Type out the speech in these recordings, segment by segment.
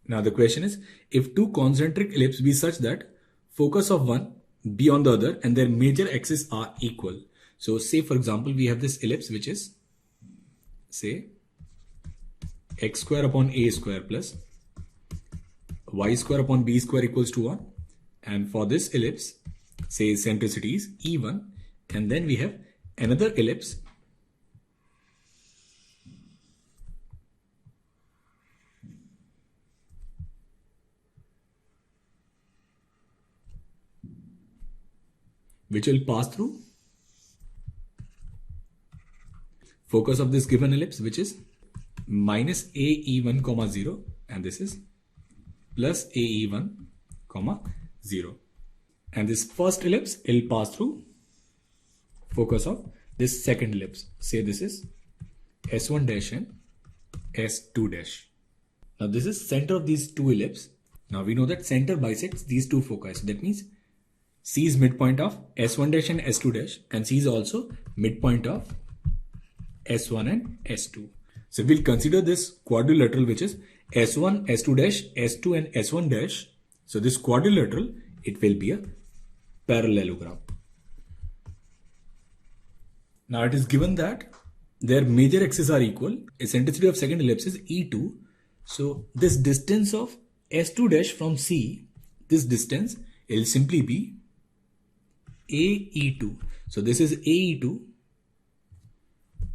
Now the question is, if two concentric ellipses be such that focus of one be on the other and their major axes are equal. So say for example, we have this ellipse which is say x square upon a square plus y square upon b square equals to 1. And for this ellipse, say centricity is E1, and then we have another ellipse which will pass through focus of this given ellipse, which is minus AE1 comma 0, and this is plus AE1 comma 0. And this first ellipse will pass through focus of this second ellipse. Say this is S1 dash and S2 dash. Now this is center of these two ellipses. Now we know that center bisects these two foci. So that means C is midpoint of S1 dash and S2 dash, and C is also midpoint of S1 and S2. So we'll consider this quadrilateral, which is S1, S2 dash, S2 and S1 dash. So this quadrilateral, it will be a parallelogram. Now it is given that their major axes are equal. Eccentricity of second ellipse is E2. So this distance of S2 dash from C, this distance will simply be AE2. So this is AE2.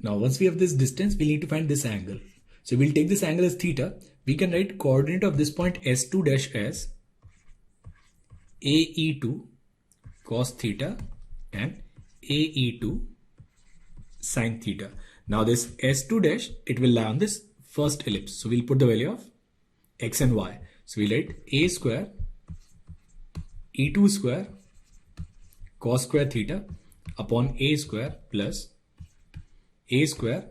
Now once we have this distance, we need to find this angle. So we'll take this angle as theta. We can write coordinate of this point S2 dash as AE2 cos theta and AE2 sin theta. Now this S2 dash, it will lie on this first ellipse. So we'll put the value of x and y. So we'll write A square E2 square cos square theta upon A square plus A square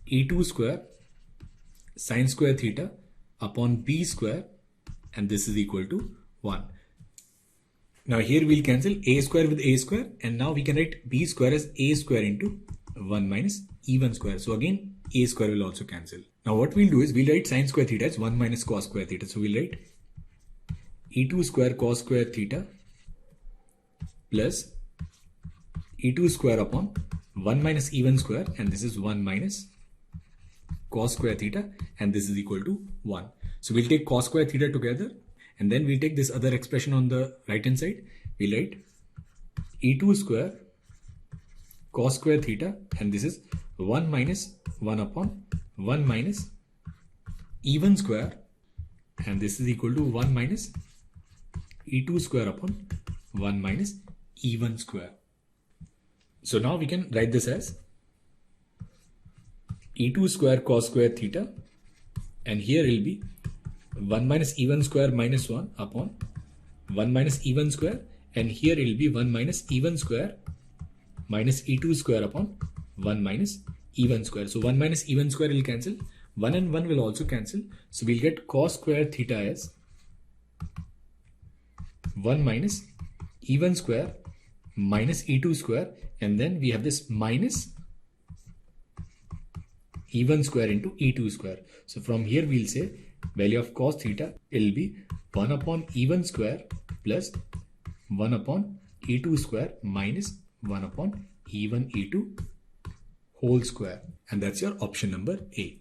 E2 square sin square theta upon B square, and this is equal to 1. Now here we'll cancel A square with A square, and now we can write B square as A square into 1 minus E1 square. So again A square will also cancel. Now what we'll do is we'll write sin square theta as 1 minus cos square theta. So we'll write E2 square cos square theta plus E2 square upon 1 minus E1 square, and this is 1 minus cos square theta, and this is equal to 1. So we'll take cos square theta together, and then we'll take this other expression on the right hand side. We'll write E2 square cos square theta, and this is 1 minus 1 upon 1 minus E1 square, and this is equal to 1 minus E2 square upon 1 minus E1 square. So now we can write this as E2 square cos square theta, and here will be 1 minus E1 square minus 1 upon 1 minus E1 square, and here it will be 1 minus E1 square minus E2 square upon 1 minus E1 square. So 1 minus E1 square will cancel, 1 and 1 will also cancel. So we'll get cos square theta as 1 minus E1 square minus E2 square, and then we have this minus E1 square into E2 square. So from here we'll say value of cos theta will be 1 upon E1 square plus 1 upon E2 square minus 1 upon E1 E2 whole square, and that's your option number A.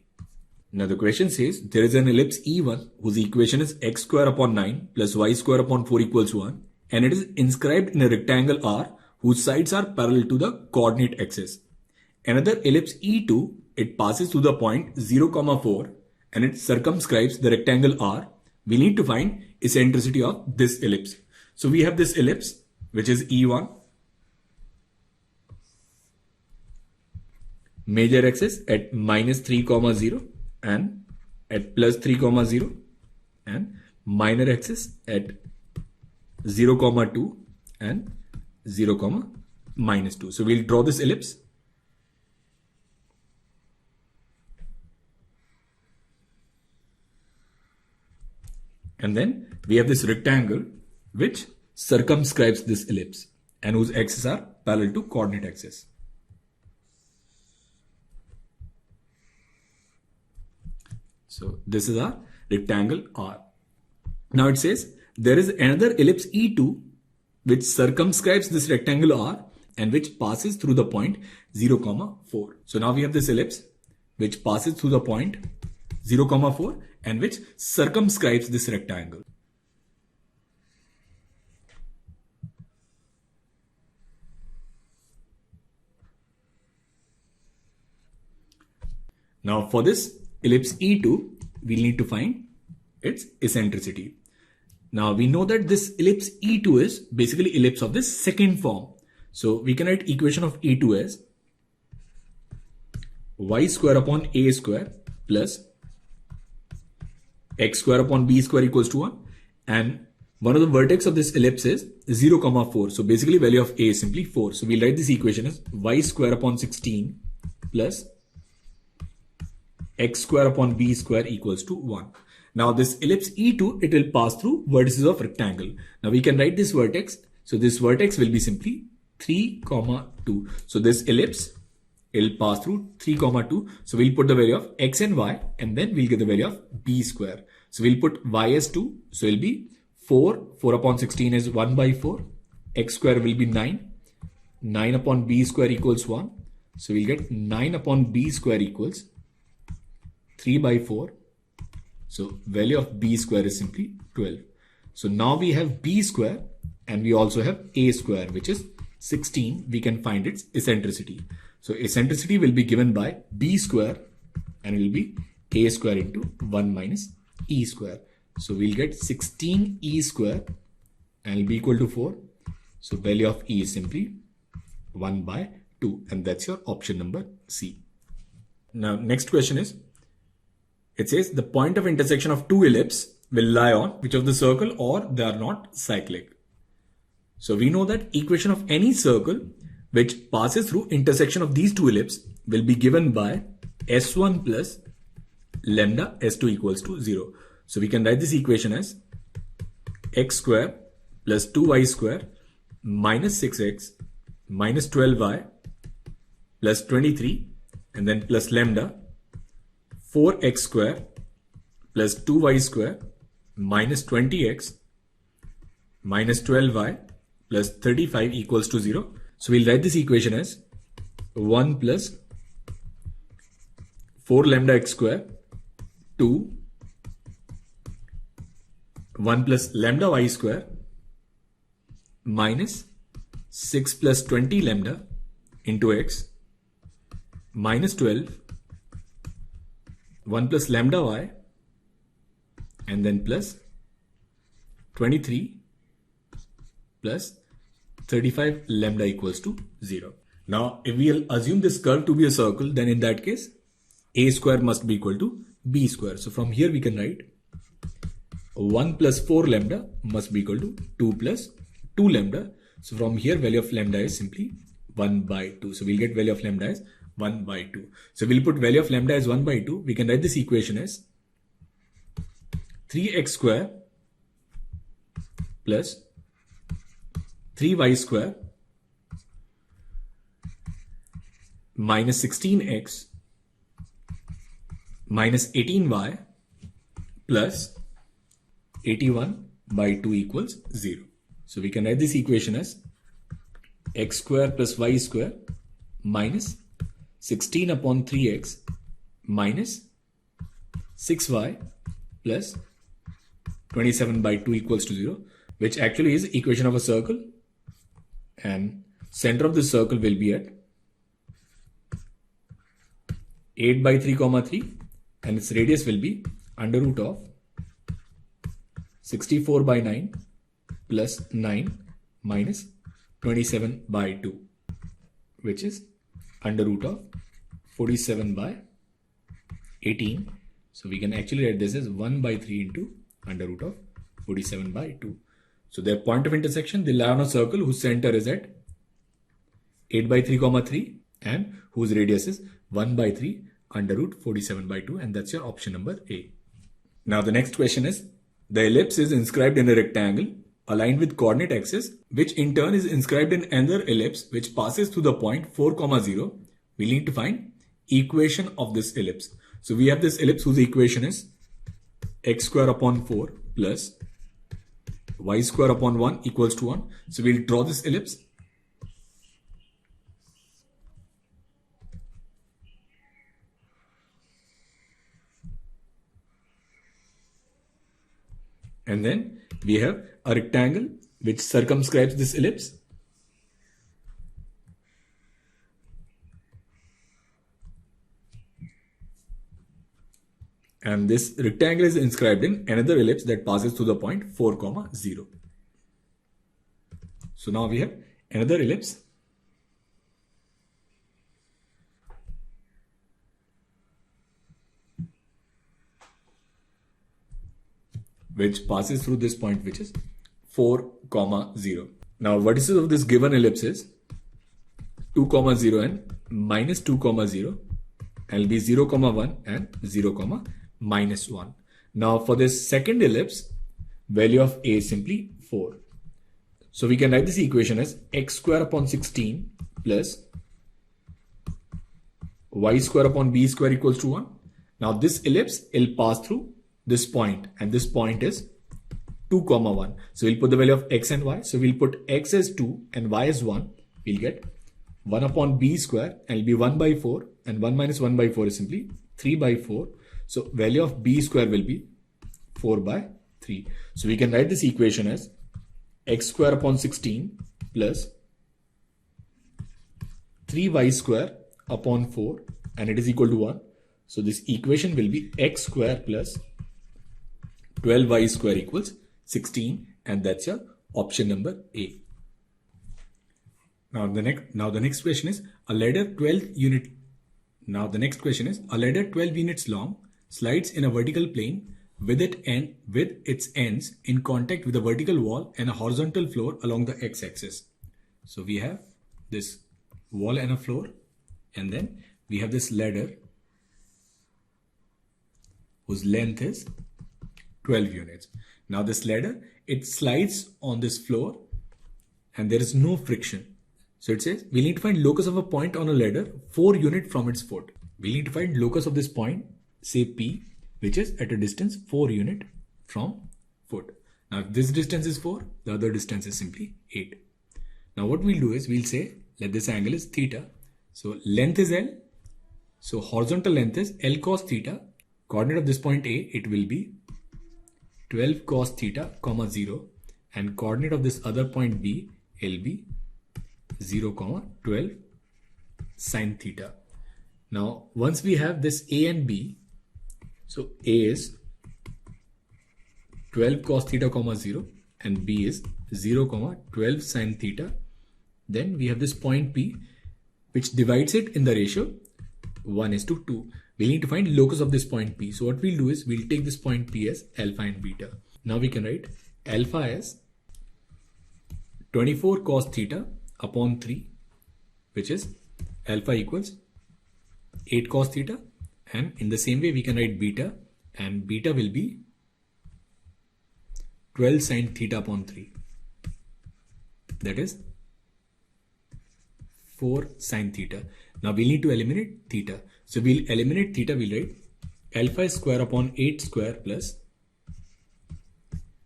Now the question says there is an ellipse E1 whose equation is x square upon 9 plus y square upon 4 equals 1, and it is inscribed in a rectangle R whose sides are parallel to the coordinate axis. Another ellipse E2, it passes through the point 0, 4 and it circumscribes the rectangle R. We need to find eccentricity of this ellipse. So we have this ellipse which is E1, major axis at minus 3, 0 and at plus 3, 0, and minor axis at 0, 2 and 0, minus 2. So we'll draw this ellipse. And then we have this rectangle which circumscribes this ellipse and whose axes are parallel to coordinate axis. So this is our rectangle R. Now it says there is another ellipse E2 which circumscribes this rectangle R and which passes through the point 0, 4. So now we have this ellipse which passes through the point 0, 4 and which circumscribes this rectangle. Now for this ellipse E2, we'll need to find its eccentricity. Now we know that this ellipse E2 is basically ellipse of this second form. So we can write equation of E2 as y square upon a square plus x square upon b square equals to 1. And one of the vertex of this ellipse is 0, 4. So basically value of a is simply 4. So we'll write this equation as y square upon 16 plus x square upon b square equals to 1. Now this ellipse E2, it will pass through vertices of rectangle. Now we can write this vertex. So this vertex will be simply 3, 2. So this ellipse, it will pass through 3, 2. So we'll put the value of x and y and then we'll get the value of b square. So we'll put y as 2. So it'll be 4. 4 upon 16 is 1 by 4. X square will be 9. 9 upon b square equals 1. So we'll get 9 upon b square equals 3 by 4. So value of b square is simply 12. So now we have b square and we also have a square, which is 16. We can find its eccentricity. So eccentricity will be given by b square and it will be a square into 1 minus e square. So we'll get 16 e square and it will be equal to 4. So value of e is simply 1 by 2 and that's your option number C. Now next question is, it says the point of intersection of two ellipses will lie on which of the circle or they are not cyclic. So we know that equation of any circle which passes through intersection of these two ellipses will be given by S1 plus lambda S2 equals to 0. So we can write this equation as x square plus 2y square minus 6x minus 12y plus 23 and then plus lambda 4x square plus 2y square minus 20x minus 12y plus 35 equals to 0. So we'll write this equation as 1 plus 4 lambda x square 2 1 plus lambda y square minus 6 plus 20 lambda into x minus 12 1 plus lambda y and then plus 23 plus 35 lambda equals to 0. Now if we'll assume this curve to be a circle, then in that case a square must be equal to b square. So from here we can write 1 plus 4 lambda must be equal to 2 plus 2 lambda. So from here value of lambda is simply 1 by 2. So we'll get value of lambda as 1 by 2. So we'll put value of lambda as 1 by 2. We can write this equation as 3x square plus 3y square minus 16x minus 18y plus 81 by 2 equals 0. So we can write this equation as x square plus y square minus 16 upon 3x minus 6y plus 27 by 2 equals to 0, which actually is equation of a circle, and center of this circle will be at 8 by 3 comma 3 and its radius will be under root of 64 by 9 plus 9 minus 27 by 2, which is under root of 47 by 18. So we can actually write this as 1 by 3 into under root of 47 by 2. So their point of intersection, they lie on a circle whose center is at 8 by 3 comma 3 and whose radius is 1 by 3 under root 47 by 2, and that's your option number A. Now the next question is, the ellipse is inscribed in a rectangle aligned with coordinate axis, which in turn is inscribed in another ellipse which passes through the point 4, 0. We need to find equation of this ellipse. So we have this ellipse whose equation is x square upon 4 plus y square upon 1 equals to 1. So we'll draw this ellipse. And then we have a rectangle which circumscribes this ellipse. And this rectangle is inscribed in another ellipse that passes through the point 4, 0. So now we have another ellipse which passes through this point, which is 4, 0. Now vertices of this given ellipse is 2, 0 and minus 2, 0. And will be 0, 1 and 0, minus 1. Now for this second ellipse, value of a is simply 4. So we can write this equation as x square upon 16 plus y square upon b square equals to 1. Now this ellipse will pass through this point, and this point is 2, 1. So we'll put the value of x and y. So we'll put x as 2 and y as 1. We'll get 1 upon b square, and it'll be 1 by 4, and 1 minus 1 by 4 is simply 3 by 4. So value of b square will be 4 by 3. So we can write this equation as x square upon 16 plus 3y square upon 4, and it is equal to 1. So this equation will be x square plus 12y square equals 16, and that's your option number A. Now the next question is a ladder 12 units long slides in a vertical plane with its ends in contact with a vertical wall and a horizontal floor along the x-axis. So we have this wall and a floor, and then we have this ladder whose length is 12 units. Now this ladder, it slides on this floor and there is no friction. So it says we need to find locus of a point on a ladder 4 units from its foot. We need to find locus of this point, say P, which is at a distance 4 units from foot. Now if this distance is 4, the other distance is simply 8. Now what we'll do is we'll say let this angle is theta. So length is L. So horizontal length is L cos theta. Coordinate of this point A, it will be 12 cos theta, 0, and coordinate of this other point B will be 0, 12 sin theta. Now once we have this A and B, so A is 12 cos theta, 0, and B is 0, 12 sin theta. Then we have this point P, which divides it in the ratio 1:2. We need to find locus of this point P. So what we'll do is we'll take this point P as alpha and beta. Now we can write alpha as 24 cos theta upon 3, which is alpha equals 8 cos theta. And in the same way we can write beta, and beta will be 12 sin theta upon 3. That is 4 sin theta. Now we need to eliminate theta. So we'll eliminate theta. We'll write alpha square upon 8 square plus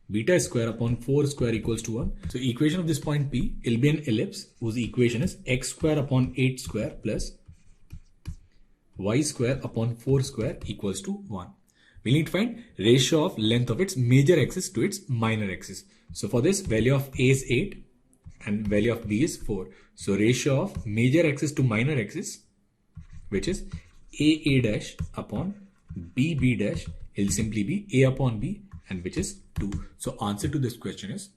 beta square upon 4 square equals to 1. So equation of this point P will be an ellipse whose equation is x square upon 8 square plus y square upon 4 square equals to 1. We need to find ratio of length of its major axis to its minor axis. So for this, value of A is 8 and value of B is 4. So ratio of major axis to minor axis, which is A dash upon B dash, will simply be A upon B, and which is 2. So answer to this question is